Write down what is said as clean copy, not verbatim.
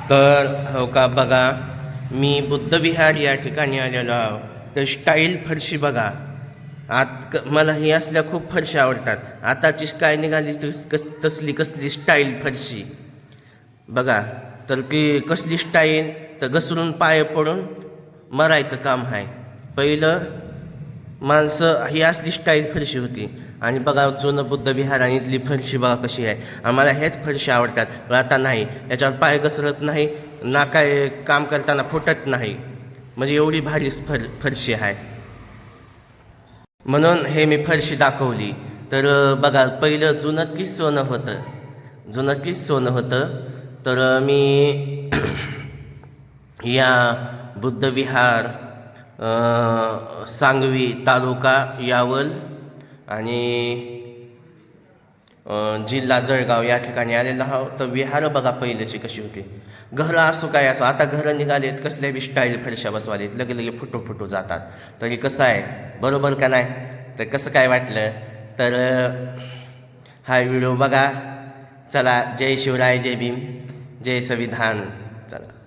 तर हो का बघा, मी बुद्धविहार या ठिकाणी आलेलो आहो. तर स्टाईल फरशी बघा. मला ही असल्या खूप फरशी आवडतात. आताची काय निघाली तसली कसली स्टाईल फरशी बघा. तर ती कसली स्टाईल, तर घसरून पाय पडून मरायचं काम आहे. पहिलं माणसं ही असली स्टाईल फरशी होती. आणि बघा जुनं बुद्धविहार आणि इथली फरशी बघा कशी आहे. आम्हाला हेच फरशी आवडतात. पण आता नाही, याच्यावर पाय घसरत नाही ना, काय काम करताना फुटत नाही. म्हणजे एवढी भारी फरशी आहे. म्हणून हे मी फरशी दाखवली. तर बघा, पहिलं जुनं तीच सोनं होतं. तर मी या बुद्धविहार, सांगवी तालुका यावल आणि जिल्हा जळगाव या ठिकाणी आलेलो आहोत. तर विहारं बघा पहिल्याची कशी होती. घरं असो काय असो, आता घरं निघालेत कसल्या बी स्टाईल फरशा बसवालेत, लगे लगे फुटू जातात. तरी कसं आहे, बरोबर का नाही? तर कसं काय वाटलं तर हा व्हिडिओ बघा. चला, जय शिवराय, जय भीम, जय संविधान. चला.